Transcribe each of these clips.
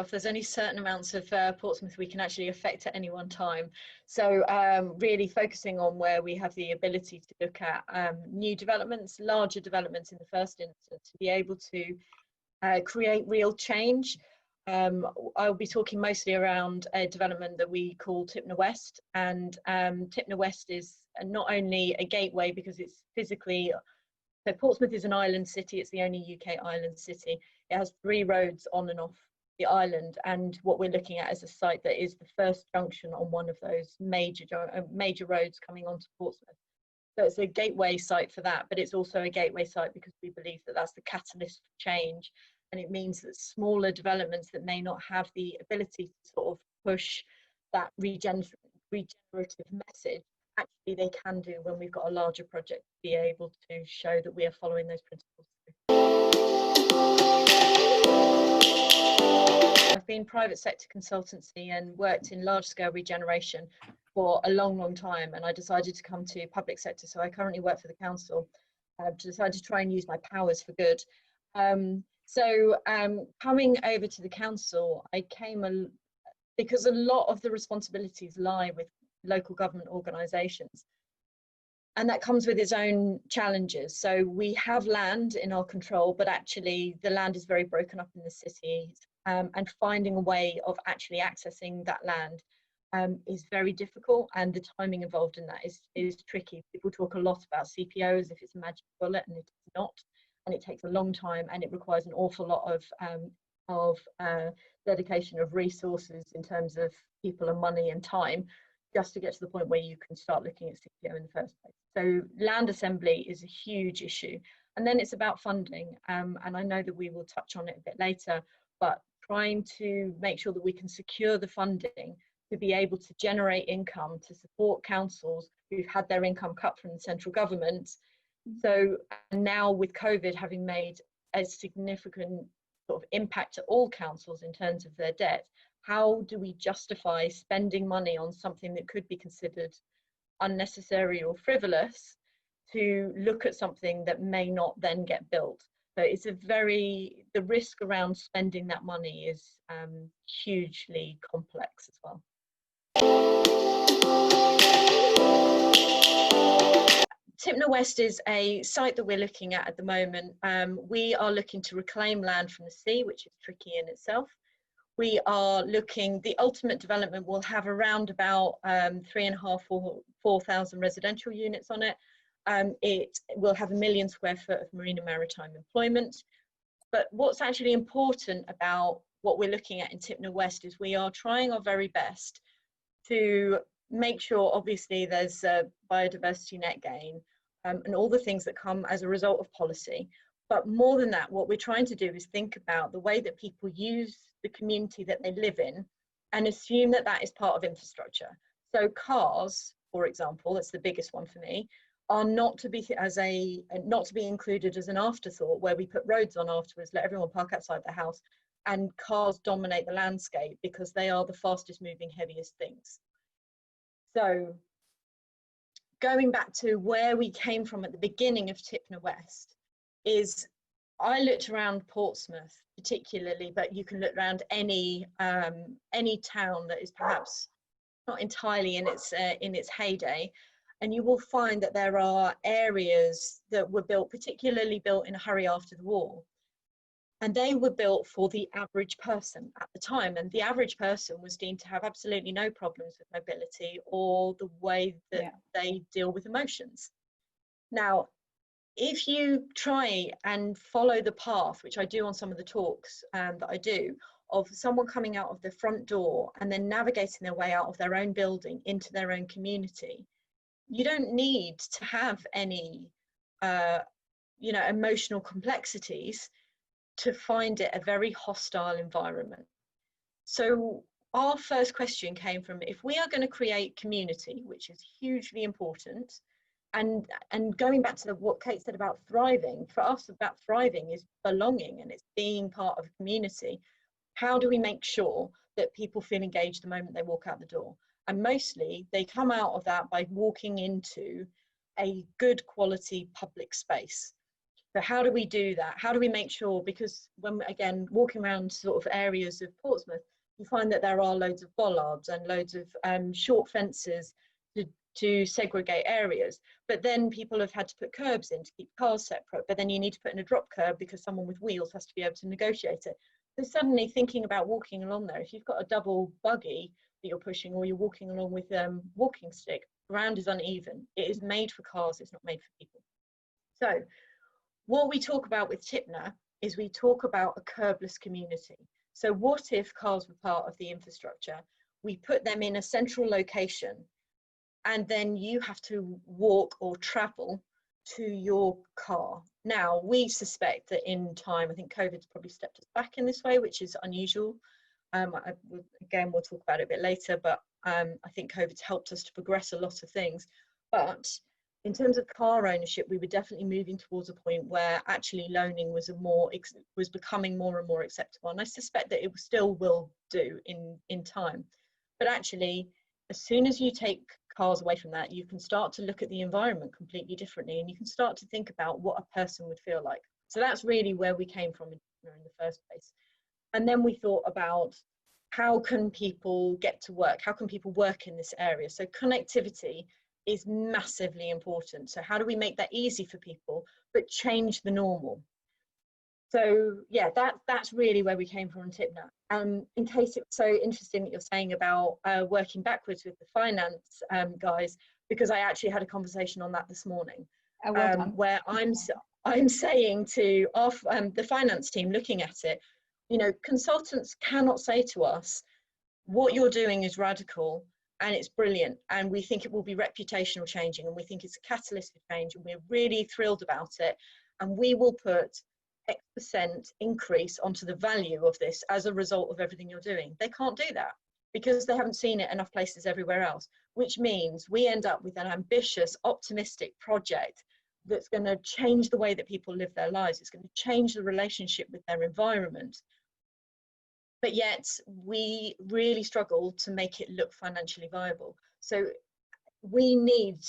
myself, there's only certain amounts of Portsmouth we can actually affect at any one time. So really focusing on where we have the ability to look at new developments, larger developments in the first instance, to be able to create real change. I'll be talking mostly around a development that we call Tipner West, and Tipner West is not only a gateway because it's physically, so Portsmouth is an island city, it's the only UK island city. It has 3 roads on and off the island, and what we're looking at is a site that is the first junction on one of those major roads coming onto Portsmouth. So it's a gateway site for that, but it's also a gateway site because we believe that that's the catalyst for change. And it means that smaller developments that may not have the ability to sort of push that regenerative message, actually they can do when we've got a larger project to be able to show that we are following those principles. I've been private sector consultancy and worked in large scale regeneration for a long time, and I decided to come to public sector. So I currently work for the council. I've decided to try and use my powers for good. Coming over to the council, I came because a lot of the responsibilities lie with local government organisations, and that comes with its own challenges. So we have land in our control, but actually the land is very broken up in the cities, and finding a way of actually accessing that land is very difficult, and the timing involved in that is tricky. People talk a lot about CPO as if it's a magic bullet, and it's not. And it takes a long time, and it requires an awful lot of dedication of resources in terms of people and money and time, just to get to the point where you can start looking at CPO in the first place. So land assembly is a huge issue. And then it's about funding. And I know that we will touch on it a bit later, but trying to make sure that we can secure the funding to be able to generate income to support councils who've had their income cut from the central government. So now with COVID having made a significant sort of impact to all councils in terms of their debt, how do we justify spending money on something that could be considered unnecessary or frivolous to look at something that may not then get built? So it's the risk around spending that money is hugely complex as well. Tipner West is a site that we're looking at the moment. We are looking to reclaim land from the sea, which is tricky in itself. We are looking, the ultimate development will have around about 3,500 or 4,000 residential units on it. It will have 1 million square foot of marine and maritime employment. But what's actually important about what we're looking at in Tipner West is we are trying our very best to make sure, obviously, there's a biodiversity net gain and all the things that come as a result of policy. But more than that, what we're trying to do is think about the way that people use the community that they live in and assume that that is part of infrastructure. So cars, for example, that's the biggest one for me, are not to be included as an afterthought where we put roads on afterwards, let everyone park outside their house, and cars dominate the landscape because they are the fastest moving, heaviest things. So going back to where we came from at the beginning of Tipner West is I looked around Portsmouth particularly, but you can look around any town that is perhaps not entirely in its heyday, and you will find that there are areas that were particularly built in a hurry after the war. And they were built for the average person at the time. And the average person was deemed to have absolutely no problems with mobility or the way that they deal with emotions. Now, if you try and follow the path, which I do on some of the talks that I do, of someone coming out of the front door and then navigating their way out of their own building into their own community, you don't need to have any, emotional complexities to find it a very hostile environment. So our first question came from, if we are going to create community, which is hugely important, and going back to what Kate said about thriving, for us about thriving is belonging and it's being part of a community. How do we make sure that people feel engaged the moment they walk out the door? And mostly they come out of that by walking into a good quality public space. So how do we do that? How do we make sure, because when, again, walking around sort of areas of Portsmouth, you find that there are loads of bollards and loads of short fences to segregate areas. But then people have had to put curbs in to keep cars separate, but then you need to put in a drop curb because someone with wheels has to be able to negotiate it. So suddenly thinking about walking along there, if you've got a double buggy that you're pushing, or you're walking along with walking stick, ground is uneven. It is made for cars, it's not made for people. So what we talk about with Tipner is we talk about a curbless community. So what if cars were part of the infrastructure? We put them in a central location, and then you have to walk or travel to your car. Now, we suspect that in time, I think COVID's probably stepped us back in this way, which is unusual. Again, we'll talk about it a bit later, but I think COVID's helped us to progress a lot of things. But in terms of car ownership, we were definitely moving towards a point where actually loaning was becoming more and more acceptable. And I suspect that it still will do in time. But actually, as soon as you take cars away from that, you can start to look at the environment completely differently, and you can start to think about what a person would feel like. So that's really where we came from in the first place. And then we thought about, how can people get to work? How can people work in this area? So connectivity is massively important. So how do we make that easy for people, but change the normal? So yeah, that's really where we came from in Tipner. In case it's so interesting that you're saying about working backwards with the finance guys, because I actually had a conversation on that this morning, where I'm saying to the finance team looking at it, you know, consultants cannot say to us, what you're doing is radical and it's brilliant, and we think it will be reputational changing, and we think it's a catalyst for change, and we're really thrilled about it, and we will put X% increase onto the value of this as a result of everything you're doing. They can't do that because they haven't seen it enough places everywhere else, which means we end up with an ambitious, optimistic project that's going to change the way that people live their lives. It's going to change the relationship with their environment. But yet we really struggle to make it look financially viable. So we need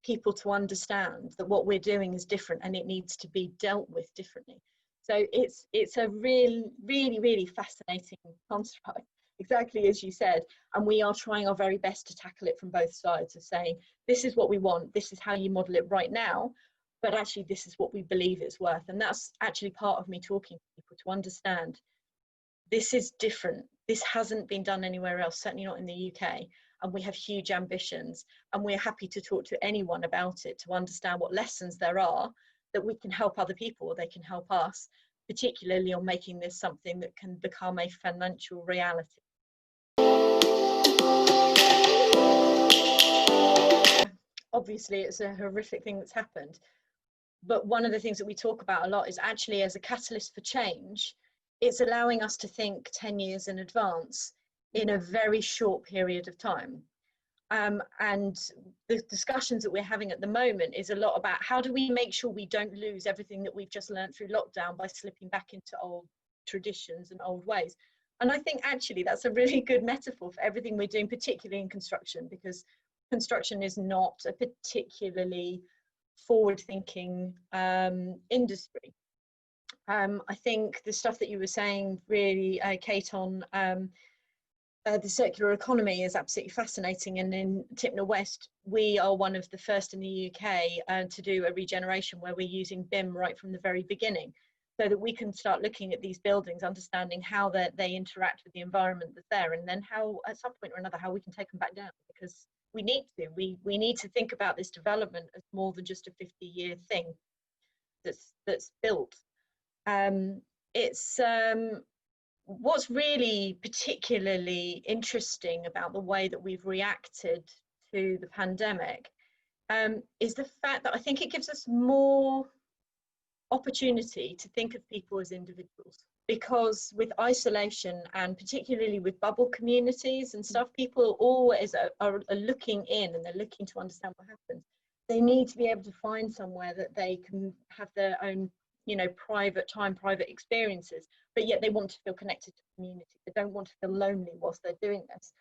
people to understand that what we're doing is different and it needs to be dealt with differently. So it's a really fascinating construct, exactly as you said, and we are trying our very best to tackle it from both sides of saying, this is what we want, this is how you model it right now, but actually this is what we believe it's worth. And that's actually part of me talking to people, to understand this is different. This hasn't been done anywhere else, certainly not in the UK. And we have huge ambitions, and we're happy to talk to anyone about it to understand what lessons there are that we can help other people, or they can help us, particularly on making this something that can become a financial reality. Obviously, it's a horrific thing that's happened. But one of the things that we talk about a lot is actually, as a catalyst for change, it's allowing us to think 10 years in advance in a very short period of time. And the discussions that we're having at the moment is a lot about, how do we make sure we don't lose everything that we've just learned through lockdown by slipping back into old traditions and old ways. And I think actually that's a really good metaphor for everything we're doing, particularly in construction, because construction is not a particularly forward-thinking industry. I think the stuff that you were saying really, Kate, on the circular economy is absolutely fascinating. And in Tipner West, we are one of the first in the UK to do a regeneration where we're using BIM right from the very beginning, so that we can start looking at these buildings, understanding how they interact with the environment that's there, and then how, at some point or another, how we can take them back down, because we need to. We need to think about this development as more than just a 50-year thing that's built. What's really particularly interesting about the way that we've reacted to the pandemic is the fact that I think it gives us more opportunity to think of people as individuals, because with isolation, and particularly with bubble communities and stuff, people always are looking in, and they're looking to understand what happens. They need to be able to find somewhere that they can have their own, you know, private time, private experiences, but yet they want to feel connected to the community. They don't want to feel lonely whilst they're doing this.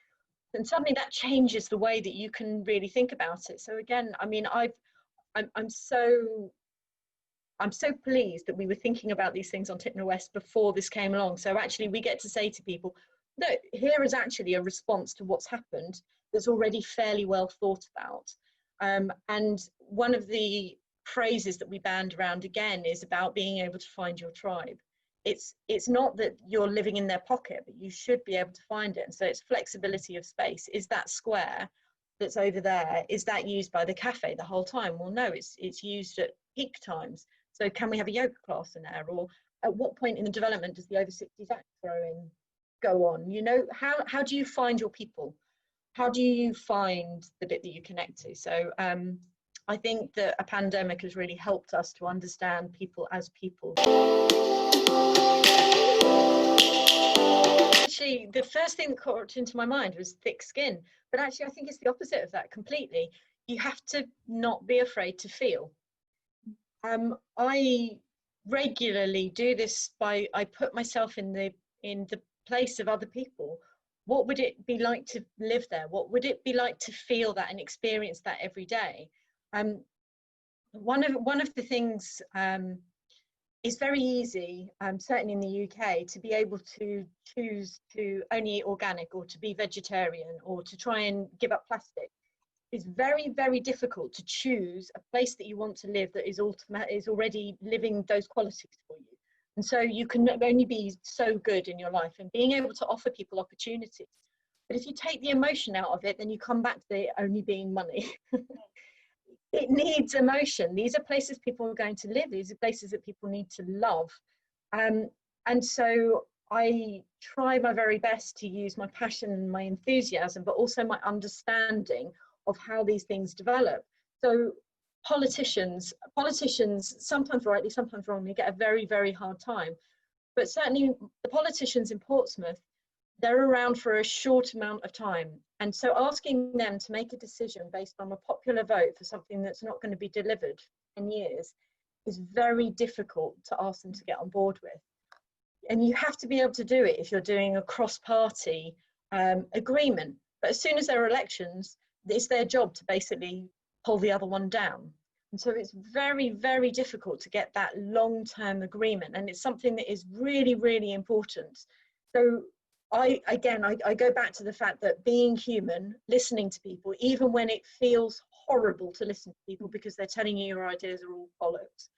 And suddenly that changes the way that you can really think about it. So again, I mean, I'm so I'm so pleased that we were thinking about these things on Tipner West before this came along. So actually we get to say to people, no, here is actually a response to what's happened that's already fairly well thought about. And one of the phrases that we band around again is about being able to find your tribe. It's not that you're living in their pocket, but you should be able to find it. And so it's flexibility of space. Is that square that's over there, is that used by the cafe the whole time? Well, no, it's used at peak times. So can we have a yoga class in there? Or at what point in the development does the over 60s act throwing go on? You know, how do you find your people? How do you find the bit that you connect to? So I think that a pandemic has really helped us to understand people as people. Actually, the first thing that caught into my mind was thick skin, but actually I think it's the opposite of that completely. You have to not be afraid to feel. I regularly do this by, I put myself in the place of other people. What would it be like to live there? What would it be like to feel that and experience that every day? One of the things it's very easy, certainly in the UK, to be able to choose to only eat organic or to be vegetarian or to try and give up plastic. It's very, very difficult to choose a place that you want to live that is already living those qualities for you. And so you can only be so good in your life, and being able to offer people opportunities. But if you take the emotion out of it, then you come back to it only being money. It needs emotion. These are places people are going to live. These are places that people need to love. And so I try my very best to use my passion and my enthusiasm, but also my understanding of how these things develop. So politicians, sometimes rightly, sometimes wrongly, get a very, very hard time. But certainly the politicians in Portsmouth, they're around for a short amount of time. And so asking them to make a decision based on a popular vote for something that's not going to be delivered in years is very difficult to ask them to get on board with. And you have to be able to do it if you're doing a cross-party agreement. But as soon as there are elections, it's their job to basically pull the other one down. And so it's very, very difficult to get that long-term agreement. And it's something that is really, really important. So I go back to the fact that being human, listening to people, even when it feels horrible to listen to people because they're telling you your ideas are all bollocks,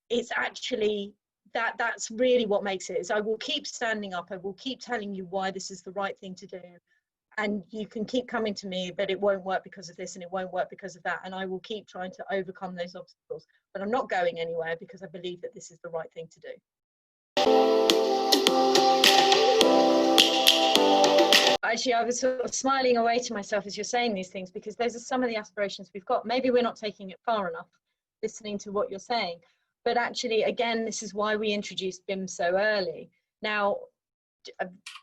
it's actually that's really what makes it. Is I will keep standing up, I will keep telling you why this is the right thing to do, and you can keep coming to me, but it won't work because of this and it won't work because of that, and I will keep trying to overcome those obstacles, but I'm not going anywhere because I believe that this is the right thing to do. Actually, I was sort of smiling away to myself as you're saying these things, because those are some of the aspirations we've got. Maybe we're not taking it far enough, listening to what you're saying. But actually, again, this is why we introduced BIM so early. Now,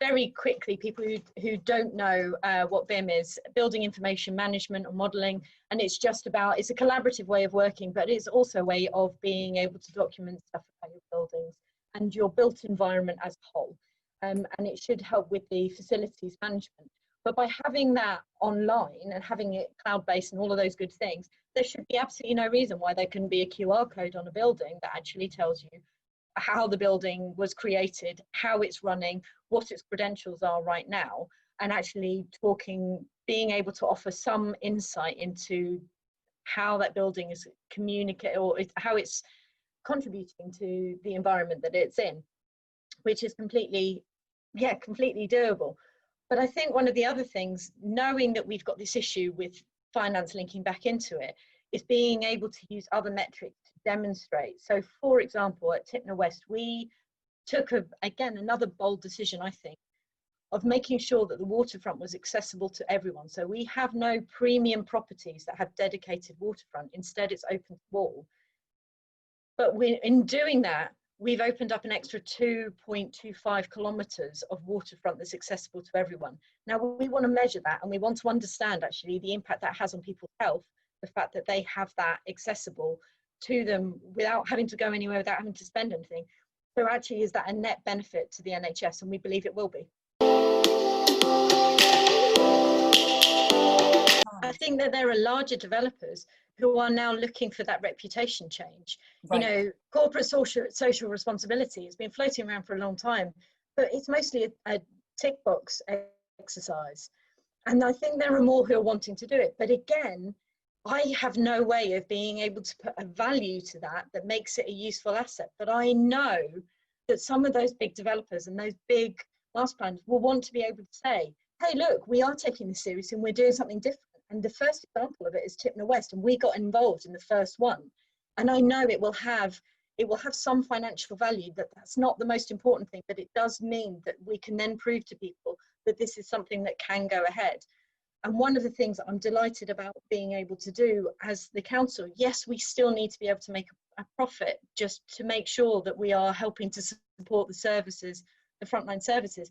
very quickly, people who don't know what BIM is, building information management or modeling, and it's just about, it's a collaborative way of working, but it's also a way of being able to document stuff about your buildings and your built environment as a whole. And it should help with the facilities management. But by having that online and having it cloud-based and all of those good things, there should be absolutely no reason why there couldn't be a QR code on a building that actually tells you how the building was created, how it's running, what its credentials are right now, and actually being able to offer some insight into how that building is communicating or how it's contributing to the environment that it's in, which is completely doable. But I think one of the other things, knowing that we've got this issue with finance linking back into it, is being able to use other metrics to demonstrate. So for example, at Tipner West, we took again another bold decision, I think, of making sure that the waterfront was accessible to everyone. So we have no premium properties that have dedicated waterfront. Instead, it's open to all. But in doing that, we've opened up an extra 2.25 kilometres of waterfront that's accessible to everyone. Now, we want to measure that, and we want to understand actually the impact that has on people's health, the fact that they have that accessible to them without having to go anywhere, without having to spend anything. So actually, is that a net benefit to the NHS? And we believe it will be. I think that there are larger developers who are now looking for that reputation change. Right. You know, corporate social responsibility has been floating around for a long time, but it's mostly a tick box exercise. And I think there are more who are wanting to do it. But again, I have no way of being able to put a value to that that makes it a useful asset. But I know that some of those big developers and those big master planners will want to be able to say, hey, look, we are taking this seriously and we're doing something different. And the first example of it is Tipner West, and we got involved in the first one. And I know it will have some financial value. That's not the most important thing, but it does mean that we can then prove to people that this is something that can go ahead. And one of the things that I'm delighted about being able to do as the council, yes, we still need to be able to make a profit just to make sure that we are helping to support the services, the frontline services,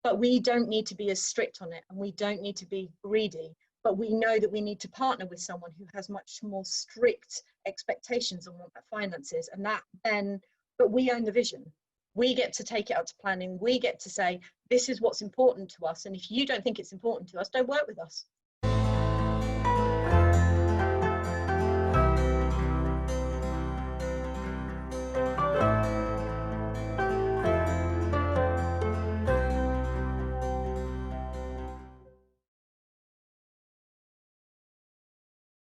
but we don't need to be as strict on it, and we don't need to be greedy. But we know that we need to partner with someone who has much more strict expectations on what that finance is, and that then, but we own the vision. We get to take it out to planning. We get to say, this is what's important to us. And if you don't think it's important to us, don't work with us.